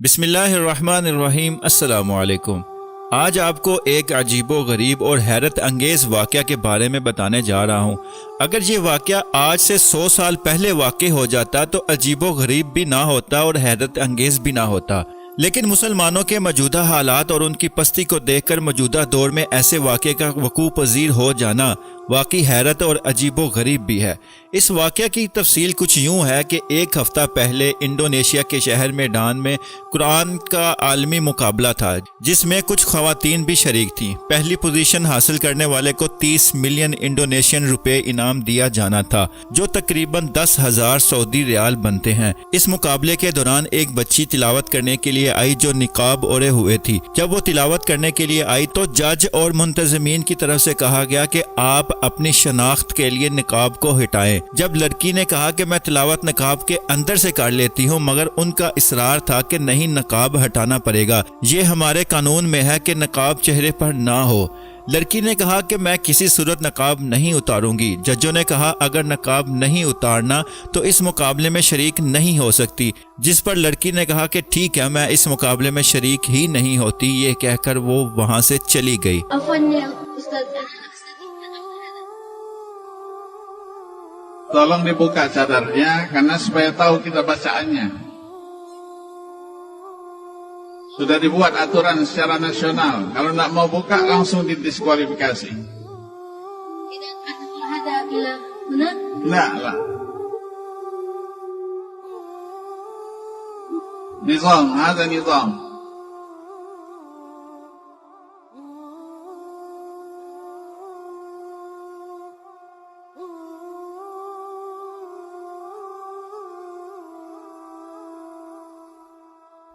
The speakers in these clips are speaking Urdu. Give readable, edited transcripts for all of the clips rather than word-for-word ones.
بسم اللہ الرحمن الرحیم۔ السلام علیکم۔ آج آپ کو ایک عجیب و غریب اور حیرت انگیز واقعہ کے بارے میں بتانے جا رہا ہوں۔ اگر یہ واقعہ آج سے 100 سال پہلے واقع ہو جاتا تو عجیب و غریب بھی نہ ہوتا اور حیرت انگیز بھی نہ ہوتا، لیکن مسلمانوں کے موجودہ حالات اور ان کی پستی کو دیکھ کر موجودہ دور میں ایسے واقعے کا وقوع پذیر ہو جانا واقعی حیرت اور عجیب و غریب بھی ہے۔ اس واقعہ کی تفصیل کچھ یوں ہے کہ ایک ہفتہ پہلے انڈونیشیا کے شہر میڈان میں قرآن کا عالمی مقابلہ تھا، جس میں کچھ خواتین بھی شریک تھیں۔ پہلی پوزیشن حاصل کرنے والے کو 30 ملین انڈونیشین روپے انعام دیا جانا تھا، جو تقریباً 10,000 سعودی ریال بنتے ہیں۔ اس مقابلے کے دوران ایک بچی تلاوت کرنے کے لیے آئی جو نقاب اوڑھے ہوئے تھی۔ جب وہ تلاوت کرنے کے لیے آئی تو جج اور منتظمین کی طرف سے کہا گیا کہ آپ اپنی شناخت کے لیے نقاب کو ہٹائیں۔ جب لڑکی نے کہا کہ میں تلاوت نقاب کے اندر سے کر لیتی ہوں، مگر ان کا اصرار تھا کہ نہیں، نقاب ہٹانا پڑے گا، یہ ہمارے قانون میں ہے کہ نقاب چہرے پر نہ ہو۔ لڑکی نے کہا کہ میں کسی صورت نقاب نہیں اتاروں گی۔ ججوں نے کہا اگر نقاب نہیں اتارنا تو اس مقابلے میں شریک نہیں ہو سکتی، جس پر لڑکی نے کہا کہ ٹھیک ہے، میں اس مقابلے میں شریک ہی نہیں ہوتی۔ یہ کہہ کر وہ وہاں سے چلی گئی۔ Tolong dibuka cadarnya karena supaya tahu kita bacaannya. Sudah dibuat aturan secara nasional. Kalau tidak mau buka langsung didiskualifikasi. Tidak ada bila benar? Tidak lah. Nizam, ada nizam.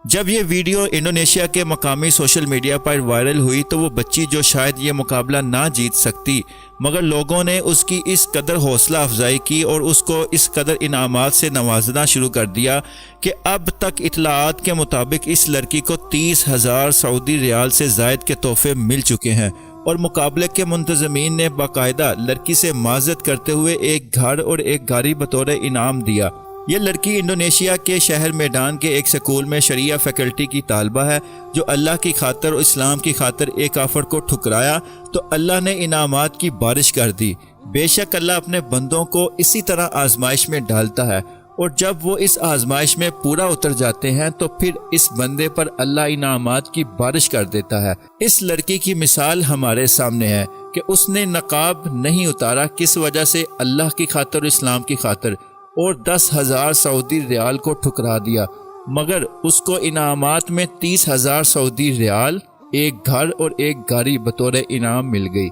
جب یہ ویڈیو انڈونیشیا کے مقامی سوشل میڈیا پر وائرل ہوئی تو وہ بچی جو شاید یہ مقابلہ نہ جیت سکتی، مگر لوگوں نے اس کی اس قدر حوصلہ افزائی کی اور اس کو اس قدر انعامات سے نوازنا شروع کر دیا کہ اب تک اطلاعات کے مطابق اس لڑکی کو 30,000 سعودی ریال سے زائد کے تحفے مل چکے ہیں، اور مقابلے کے منتظمین نے باقاعدہ لڑکی سے معذرت کرتے ہوئے ایک گھر اور ایک گاڑی بطور انعام دیا۔ یہ لڑکی انڈونیشیا کے شہر میڈان کے ایک سکول میں شریعہ فیکلٹی کی طالبہ ہے، جو اللہ کی خاطر اور اسلام کی خاطر ایک آفر کو ٹھکرایا تو اللہ نے انعامات کی بارش کر دی۔ بے شک اللہ اپنے بندوں کو اسی طرح آزمائش میں ڈالتا ہے، اور جب وہ اس آزمائش میں پورا اتر جاتے ہیں تو پھر اس بندے پر اللہ انعامات کی بارش کر دیتا ہے۔ اس لڑکی کی مثال ہمارے سامنے ہے کہ اس نے نقاب نہیں اتارا، کس وجہ سے؟ اللہ کی خاطر اور اسلام کی خاطر، اور 10,000 سعودی ریال کو ٹھکرا دیا، مگر اس کو انعامات میں 30,000 سعودی ریال، ایک گھر اور ایک گاڑی بطور انعام مل گئی۔